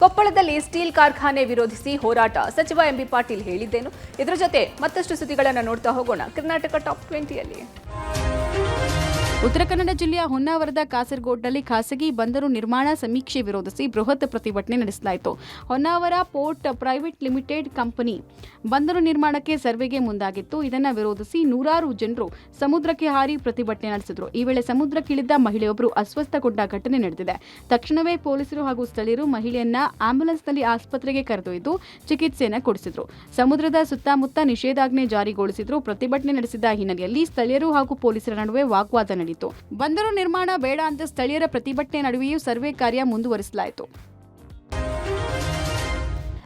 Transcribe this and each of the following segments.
ಕೊಪ್ಪಳದಲ್ಲಿ ಸ್ಟೀಲ್ ಕಾರ್ಖಾನೆ ವಿರೋಧಿಸಿ ಹೋರಾಟ ಸಚಿವ ಎಂಬಿ ಪಾಟೀಲ್ ಹೇಳಿದ್ದೇನು. ಇದರ ಜೊತೆ ಮತ್ತಷ್ಟು ಸುದ್ದಿಗಳನ್ನು ನೋಡ್ತಾ ಹೋಗೋಣ. ಕರ್ನಾಟಕ ಟಾಪ್ 20ಯಲ್ಲಿ ಉತ್ತರ ಕನ್ನಡ ಜಿಲ್ಲೆಯ ಹೊನ್ನಾವರದ ಕಾಸರಗೋಡ್ನಲ್ಲಿ ಖಾಸಗಿ ಬಂದರು ನಿರ್ಮಾಣ ಸಮೀಕ್ಷೆ ವಿರೋಧಿಸಿ ಬೃಹತ್ ಪ್ರತಿಭಟನೆ ನಡೆಸಲಾಯಿತು. Honnavar port private limited company ಬಂದರು ನಿರ್ಮಾಣಕ್ಕೆ ಸರ್ವೆಗೆ ಮುಂದಾಗಿತ್ತು. ಇದನ್ನು ವಿರೋಧಿಸಿ ನೂರಾರು ಜನರು ಸಮುದ್ರಕ್ಕೆ ಹಾರಿ ಪ್ರತಿಭಟನೆ ನಡೆಸಿದರು. ಈ ವೇಳೆ ಸಮುದ್ರಕ್ಕಿಳಿದ ಮಹಿಳೆಯೊಬ್ಬರು ಅಸ್ವಸ್ಥಗೊಂಡ ಘಟನೆ ನಡೆದಿದೆ. ತಕ್ಷಣವೇ ಪೊಲೀಸರು ಹಾಗೂ ಸ್ಥಳೀಯರು ಮಹಿಳೆಯನ್ನ ಆಂಬ್ಯುಲೆನ್ಸ್ನಲ್ಲಿ ಆಸ್ಪತ್ರೆಗೆ ಕರೆದೊಯ್ದು ಚಿಕಿತ್ಸೆಯನ್ನು ಕೊಡಿಸಿದರು. ಸಮುದ್ರದ ಸುತ್ತಮುತ್ತ ನಿಷೇಧಾಜ್ಞೆ ಜಾರಿಗೊಳಿಸಿದ್ರು. ಪ್ರತಿಭಟನೆ ನಡೆಸಿದ ಹಿನ್ನೆಲೆಯಲ್ಲಿ ಸ್ಥಳೀಯರು ಹಾಗೂ ಪೊಲೀಸರ ನಡುವೆ ವಾಗ್ವಾದ ನಡೆಯಿತು. ಬಂದರು ನಿರ್ಮಾಣ ಬೇಡ ಅಂತ ಸ್ಥಳೀಯರ ಪ್ರತಿಭಟನೆ ನಡುವೆಯೂ ಸರ್ವೆ ಕಾರ್ಯ ಮುಂದುವರಿಸಲಾಯಿತು.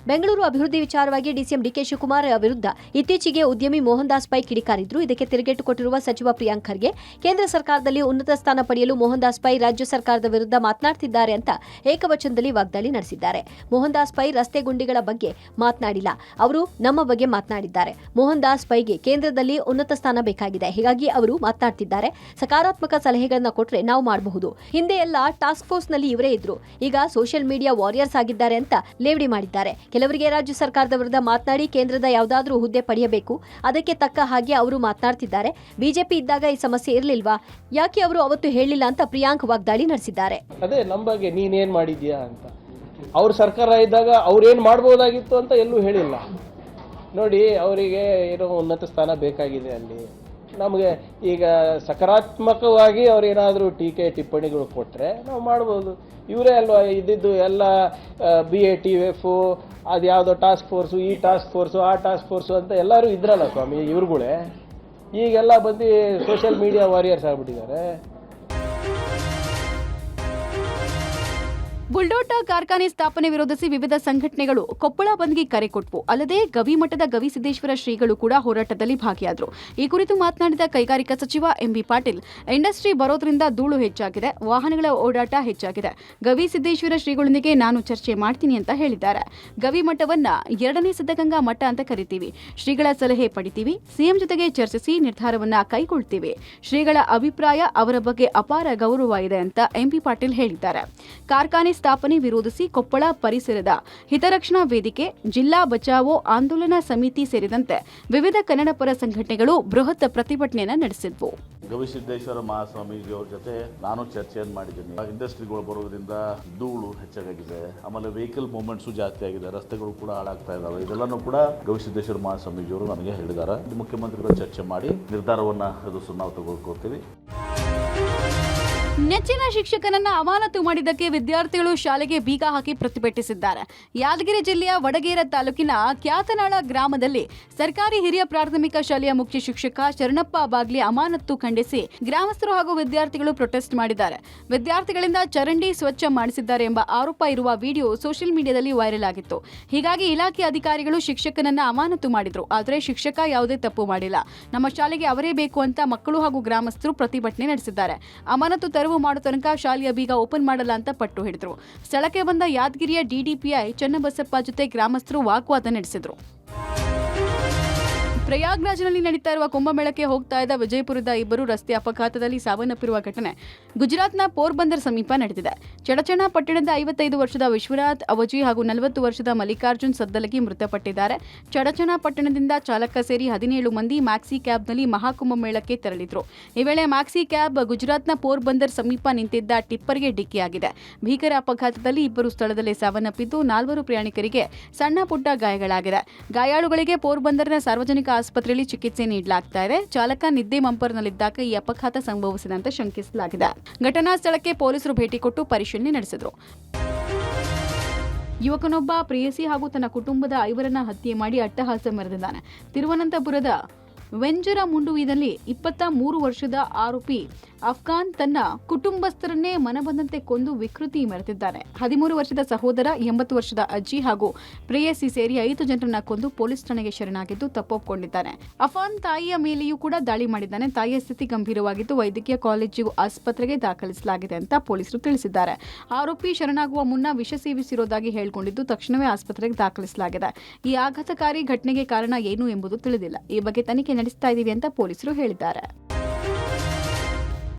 ಬೆಂಗಳೂರು ಅಭಿವೃದ್ಧಿ ವಿಚಾರವಾಗಿ ಡಿಸಿಎಂ ಡಿಕೆ ಶಿವಕುಮಾರ್ ವಿರುದ್ಧ ಇತ್ತೀಚೆಗೆ ಉದ್ಯಮಿ ಮೋಹನ್ ದಾಸ್ ಪೈ ಕಿಡಿಕಾರಿದ್ರು. ಇದಕ್ಕೆ ತಿರುಗೇಟು ಕೊಟ್ಟಿರುವ ಸಚಿವ ಪ್ರಿಯಾಂಕ್ ಖರ್ಗೆ ಕೇಂದ್ರ ಸರ್ಕಾರದಲ್ಲಿ ಉನ್ನತ ಸ್ಥಾನ ಪಡೆಯಲು ಮೋಹನ್ ದಾಸ್ ಪೈ ರಾಜ್ಯ ಸರ್ಕಾರದ ವಿರುದ್ಧ ಮಾತನಾಡ್ತಿದ್ದಾರೆ ಅಂತ ಏಕವಚನದಲ್ಲಿ ವಾಗ್ದಾಳಿ ನಡೆಸಿದ್ದಾರೆ. ಮೋಹನ್ ದಾಸ್ ಪೈ ರಸ್ತೆ ಗುಂಡಿಗಳ ಬಗ್ಗೆ ಮಾತನಾಡಿಲ್ಲ, ಅವರು ನಮ್ಮ ಬಗ್ಗೆ ಮಾತನಾಡಿದ್ದಾರೆ. ಮೋಹನ್ ದಾಸ್ ಪೈಗೆ ಕೇಂದ್ರದಲ್ಲಿ ಉನ್ನತ ಸ್ಥಾನ ಬೇಕಾಗಿದೆ, ಹೀಗಾಗಿ ಅವರು ಮಾತನಾಡ್ತಿದ್ದಾರೆ. ಸಕಾರಾತ್ಮಕ ಸಲಹೆಗಳನ್ನ ಕೊಟ್ರೆ ನಾವು ಮಾಡಬಹುದು. ಹಿಂದೆ ಎಲ್ಲ ಟಾಸ್ಕ್ ಫೋರ್ಸ್ ನಲ್ಲಿ ಇವರೇ ಇದ್ರು, ಈಗ ಸೋಷಿಯಲ್ ಮೀಡಿಯಾ ವಾರಿಯರ್ಸ್ ಆಗಿದ್ದಾರೆ ಅಂತ ಲೇವಡಿ ಮಾಡಿದ್ದಾರೆ. ಕೆಲವರಿಗೆ ರಾಜ್ಯ ಸರ್ಕಾರದ ವಿರುದ್ಧ ಮಾತನಾಡಿ ಕೇಂದ್ರದ ಯಾವುದಾದ್ರೂ ಹುದ್ದೆ ಪಡೆಯಬೇಕು, ಅದಕ್ಕೆ ತಕ್ಕ ಹಾಗೆ ಅವರು ಮಾತನಾಡ್ತಿದ್ದಾರೆ. ಬಿಜೆಪಿ ಇದ್ದಾಗ ಈ ಸಮಸ್ಯೆ ಇರಲಿಲ್ವಾ, ಯಾಕೆ ಅವರು ಅವತ್ತು ಹೇಳಿಲ್ಲ ಅಂತ ಪ್ರಿಯಾಂಕ್ ವಾಗ್ದಾಳಿ ನಡೆಸಿದ್ದಾರೆ. ಅದೇ ನಮ್ಮ ಬಗ್ಗೆ ನೀನೇನ್ ಮಾಡಿದ್ಯಾ ಅಂತ, ಅವ್ರ ಸರ್ಕಾರ ಇದ್ದಾಗ ಅವ್ರೇನ್ ಮಾಡ್ಬೋದಾಗಿತ್ತು ಅಂತ ಎಲ್ಲೂ ಹೇಳಿಲ್ಲ. ನೋಡಿ, ಅವರಿಗೆ ಏನೋ ಉನ್ನತ ಸ್ಥಾನ ಬೇಕಾಗಿದೆ ಅಲ್ಲಿ. ನಮಗೆ ಈಗ ಸಕಾರಾತ್ಮಕವಾಗಿ ಅವ್ರೇನಾದರೂ ಟೀಕೆ ಟಿಪ್ಪಣಿಗಳು ಕೊಟ್ಟರೆ ನಾವು ಮಾಡ್ಬೋದು. ಇವರೇ ಅಲ್ವಾ ಇದ್ದಿದ್ದು ಎಲ್ಲ BATF, ಅದು ಯಾವುದೋ ಟಾಸ್ಕ್ ಫೋರ್ಸು, ಈ ಟಾಸ್ಕ್ ಫೋರ್ಸು, ಆ ಟಾಸ್ಕ್ ಫೋರ್ಸು ಅಂತ ಎಲ್ಲರೂ ಇದ್ರಲ್ಲ ಸ್ವಾಮಿ ಇವ್ರುಗಳೇ. ಈಗೆಲ್ಲ ಬಂದು ಸೋಷಿಯಲ್ ಮೀಡಿಯಾ ವಾರಿಯರ್ಸ್ ಆಗ್ಬಿಟ್ಟಿದ್ದಾರೆ. ಬುಲ್ಡೋಟ ಕಾರ್ಖಾನೆ ಸ್ಥಾಪನೆ ವಿರೋಧಿಸಿ ವಿವಿಧ ಸಂಘಟನೆಗಳು ಕೊಪ್ಪಳ ಬಂದ್ಗೆ ಕರೆ ಕೊಟ್ಟವು. ಅಲ್ಲದೆ ಗವಿಮಠದ ಗವಿಸಿದ್ದೇಶ್ವರ ಶ್ರೀಗಳು ಕೂಡ ಹೋರಾಟದಲ್ಲಿ ಭಾಗಿಯಾದರು. ಈ ಕುರಿತು ಮಾತನಾಡಿದ ಕೈಗಾರಿಕಾ ಸಚಿವ ಎಂಬಿ ಪಾಟೀಲ್, ಇಂಡಸ್ಟ್ರಿ ಬರೋದ್ರಿಂದ ಧೂಳು ಹೆಚ್ಚಾಗಿದೆ, ವಾಹನಗಳ ಓಡಾಟ ಹೆಚ್ಚಾಗಿದೆ. ಗವಿಸಿದ್ದೇಶ್ವರ ಶ್ರೀಗಳೊಂದಿಗೆ ನಾನು ಚರ್ಚೆ ಮಾಡ್ತೀನಿ ಅಂತ ಹೇಳಿದ್ದಾರೆ. ಗವಿಮಠವನ್ನ 2ನೇ ಸಿದ್ಧಗಂಗಾ ಮಠ ಅಂತ ಕರಿತೀವಿ. ಶ್ರೀಗಳ ಸಲಹೆ ಪಡಿತೀವಿ, ಸಿಎಂ ಜೊತೆಗೆ ಚರ್ಚಿಸಿ ನಿರ್ಧಾರವನ್ನ ಕೈಗೊಳ್ತೀವಿ. ಶ್ರೀಗಳ ಅಭಿಪ್ರಾಯ, ಅವರ ಬಗ್ಗೆ ಅಪಾರ ಗೌರವ ಇದೆ ಅಂತ ಎಂಬಿ ಪಾಟೀಲ್ ಹೇಳಿದ್ದಾರೆ. ಕಾರ್ಖಾನೆ ಸ್ಥಾಪನೆ ವಿರೋಧಿಸಿ ಕೊಪ್ಪಳ ಪರಿಸರದ ಹಿತರಕ್ಷಣಾ ವೇದಿಕೆ, ಜಿಲ್ಲಾ ಬಚಾವೋ ಆಂದೋಲನ ಸಮಿತಿ ಸೇರಿದಂತೆ ವಿವಿಧ ಕನ್ನಡ ಪರ ಸಂಘಟನೆಗಳು ಬೃಹತ್ ಪ್ರತಿಭಟನೆಯನ್ನು ನಡೆಸಿದ್ವು. ಗವಿಸಿದ್ದೇಶ್ವರ ಮಹಾಸ್ವಾಮೀಜಿಯವ್ರ ಜೊತೆ ನಾನು ಚರ್ಚೆಯನ್ನು ಮಾಡಿದ್ದೀನಿ. ಇಂಡಸ್ಟ್ರಿಗಳು ಬರೋದ್ರಿಂದ ಧೂಳು ಹೆಚ್ಚಾಗಿದೆ, ಆಮೇಲೆ ವೆಹಿಕಲ್ ಮೂವ್ಮೆಂಟ್ಸು ಜಾಸ್ತಿ ಆಗಿದೆ, ರಸ್ತೆಗಳು ಕೂಡ ಹಾಳಾಗ್ತಾ ಇದಾವೆ. ಇದೆಲ್ಲನೂ ಕೂಡ ಗವಿಸಿದ್ದೇಶ್ವರ ಮಹಾಸ್ವಾಮೀಜಿಯವರು ನನಗೆ ಹೇಳಿದ್ದಾರೆ. ಮುಖ್ಯಮಂತ್ರಿಗಳು ಚರ್ಚೆ ಮಾಡಿ ನಿರ್ಧಾರವನ್ನು ನಾವು ತೆಗೆದುಕೊಳ್ತೀವಿ. ನೆಚ್ಚಿನ ಶಿಕ್ಷಕನನ್ನ ಅಮಾನತು ಮಾಡಿದ್ದಕ್ಕೆ ವಿದ್ಯಾರ್ಥಿಗಳು ಶಾಲೆಗೆ ಬೀಗ ಹಾಕಿ ಪ್ರತಿಭಟಿಸಿದ್ದಾರೆ. ಯಾದಗಿರಿ ಜಿಲ್ಲೆಯ ವಡಗೇರ ತಾಲೂಕಿನ ಕ್ಯಾತನಾಳ ಗ್ರಾಮದಲ್ಲಿ ಸರ್ಕಾರಿ ಹಿರಿಯ ಪ್ರಾಥಮಿಕ ಶಾಲೆಯ ಮುಖ್ಯ ಶಿಕ್ಷಕ ಶರಣಪ್ಪ ಬಾಗ್ಲಿ ಅಮಾನತು ಖಂಡಿಸಿ ಗ್ರಾಮಸ್ಥರು ಹಾಗೂ ವಿದ್ಯಾರ್ಥಿಗಳು ಪ್ರೊಟೆಸ್ಟ್ ಮಾಡಿದ್ದಾರೆ. ವಿದ್ಯಾರ್ಥಿಗಳಿಂದ ಚರಂಡಿ ಸ್ವಚ್ಛ ಮಾಡಿಸಿದ್ದಾರೆ ಎಂಬ ಆರೋಪ ಇರುವ ವಿಡಿಯೋ ಸೋಷಿಯಲ್ ಮೀಡಿಯಾದಲ್ಲಿ ವೈರಲ್ ಆಗಿತ್ತು. ಹೀಗಾಗಿ ಇಲಾಖೆ ಅಧಿಕಾರಿಗಳು ಶಿಕ್ಷಕನನ್ನ ಅಮಾನತು ಮಾಡಿದ್ರು. ಆದರೆ ಶಿಕ್ಷಕ ಯಾವುದೇ ತಪ್ಪು ಮಾಡಿಲ್ಲ, ನಮ್ಮ ಶಾಲೆಗೆ ಅವರೇ ಬೇಕು ಅಂತ ಮಕ್ಕಳು ಹಾಗೂ ಗ್ರಾಮಸ್ಥರು ಪ್ರತಿಭಟನೆ ನಡೆಸಿದ್ದಾರೆ. ಅಮಾನತು ತೆರವು ಮಾಡೋ ತನಕ ಶಾಲೆಯ ಬೀಗ ಓಪನ್ ಮಾಡಲ್ಲ ಅಂತ ಪಟ್ಟು ಹಿಡಿದ್ರು. ಸ್ಥಳಕ್ಕೆ ಬಂದ ಯಾದಗಿರಿಯ DDPI ಚನ್ನಬಸಪ್ಪ ಜೊತೆ ಗ್ರಾಮಸ್ಥರು ವಾಗ್ವಾದ ನಡೆಸಿದ್ರು. ಪ್ರಯಾಗ್ರಾಜ್ನಲ್ಲಿ ನಡೀತಾ ಇರುವ ಕುಂಭಮೇಳಕ್ಕೆ ಹೋಗ್ತಾ ಇದ್ದ ವಿಜಯಪುರದ ಇಬ್ಬರು ರಸ್ತೆ ಅಪಘಾತದಲ್ಲಿ ಸಾವನ್ನಪ್ಪಿರುವ ಘಟನೆ ಗುಜರಾತ್ನ ಪೋರ್ಬಂದರ್ ಸಮೀಪ ನಡೆದಿದೆ. ಚಡಚಣ ಪಟ್ಟಣದ 55 ವರ್ಷದ ವಿಶ್ವನಾಥ್ ಅವಜಿ ಹಾಗೂ 40 ವರ್ಷದ ಮಲ್ಲಿಕಾರ್ಜುನ್ ಸದ್ದಲಗಿ ಮೃತಪಟ್ಟಿದ್ದಾರೆ. ಚಡಚಣ ಪಟ್ಟಣದಿಂದ ಚಾಲಕ ಸೇರಿ 17 ಮಂದಿ ಮ್ಯಾಕ್ಸಿ ಕ್ಯಾಬ್ನಲ್ಲಿ ಮಹಾಕುಂಭಮೇಳಕ್ಕೆ ತೆರಳಿದ್ರು. ಈ ವೇಳೆ ಮ್ಯಾಕ್ಸಿ ಕ್ಯಾಬ್ ಗುಜರಾತ್ನ ಪೋರ್ಬಂದರ್ ಸಮೀಪ ನಿಂತಿದ್ದ ಟಿಪ್ಪರ್ಗೆ ಡಿಕ್ಕಿಯಾಗಿದೆ. ಭೀಕರ ಅಪಘಾತದಲ್ಲಿ ಇಬ್ಬರು ಸ್ಥಳದಲ್ಲೇ ಸಾವನ್ನಪ್ಪಿದ್ದು 4 ಪ್ರಯಾಣಿಕರಿಗೆ ಸಣ್ಣ ಪುಟ್ಟ ಗಾಯಗಳಾಗಿದೆ. ಗಾಯಾಳುಗಳಿಗೆ ಪೋರ್ಬಂದರ್ನ ಸಾರ್ವಜನಿಕ ಆಸ್ಪತ್ರೆಯಲ್ಲಿ ಚಿಕಿತ್ಸೆ ನೀಡಲಾಗ್ತಾ ಇದೆ. ಚಾಲಕ ನಿದ್ದೆ ಮಂಪರ್ನಲ್ಲಿದ್ದಾಗ ಈ ಅಪಘಾತ ಸಂಭವಿಸಿದೆ ಅಂತ ಶಂಕಿಸಲಾಗಿದೆ. ಘಟನಾ ಸ್ಥಳಕ್ಕೆ ಪೊಲೀಸರು ಭೇಟಿ ಕೊಟ್ಟು ಪರಿಶೀಲನೆ ನಡೆಸಿದರು. ಯುವಕನೊಬ್ಬ ಪ್ರೇಯಸಿ ಹಾಗೂ ತನ್ನ ಕುಟುಂಬದ 5ರನ್ನ ಹತ್ಯೆ ಮಾಡಿ ಅಟ್ಟಹಾಸ ಮೆರೆದಿದ್ದಾನೆ. ತಿರುವನಂತಪುರದ ವೆಂಜರಮುಂಡುವಿನಲ್ಲಿ 23 ವರ್ಷದ ಆರೋಪಿ ಅಫ್ಘಾನ್ ತನ್ನ ಕುಟುಂಬಸ್ಥರನ್ನೇ ಮನಬಂದಂತೆ ಕೊಂದು ವಿಕೃತಿ ಮೆರೆದಿದ್ದಾನೆ. 13 ವರ್ಷದ ಸಹೋದರ, 80 ವರ್ಷದ ಅಜ್ಜಿ ಹಾಗೂ ಪ್ರೇಯಸಿ ಸೇರಿ 5 ಜನರನ್ನ ಕೊಂದು ಪೊಲೀಸ್ ಠಾಣೆಗೆ ಶರಣಾಗಿದ್ದು ತಪ್ಪೊಪ್ಪಿಕೊಂಡಿದ್ದಾನೆ. ಅಫಾನ್ ತಾಯಿಯ ಮೇಲೆಯೂ ಕೂಡ ದಾಳಿ ಮಾಡಿದ್ದಾನೆ. ತಾಯಿಯ ಸ್ಥಿತಿ ಗಂಭೀರವಾಗಿದ್ದು ವೈದ್ಯಕೀಯ ಕಾಲೇಜು ಆಸ್ಪತ್ರೆಗೆ ದಾಖಲಿಸಲಾಗಿದೆ ಅಂತ ಪೊಲೀಸರು ತಿಳಿಸಿದ್ದಾರೆ. ಆರೋಪಿ ಶರಣಾಗುವ ಮುನ್ನ ವಿಷ ಸೇವಿಸಿರುವುದಾಗಿ ಹೇಳಿಕೊಂಡಿದ್ದು ತಕ್ಷಣವೇ ಆಸ್ಪತ್ರೆಗೆ ದಾಖಲಿಸಲಾಗಿದೆ. ಈ ಆಘಾತಕಾರಿ ಘಟನೆಗೆ ಕಾರಣ ಏನು ಎಂಬುದು ತಿಳಿದಿಲ್ಲ. ಈ ಬಗ್ಗೆ ತನಿಖೆ ನಡೆಸ್ತಾ ಇದ್ದೀವಿ ಅಂತ ಪೊಲೀಸರು ಹೇಳಿದ್ದಾರೆ.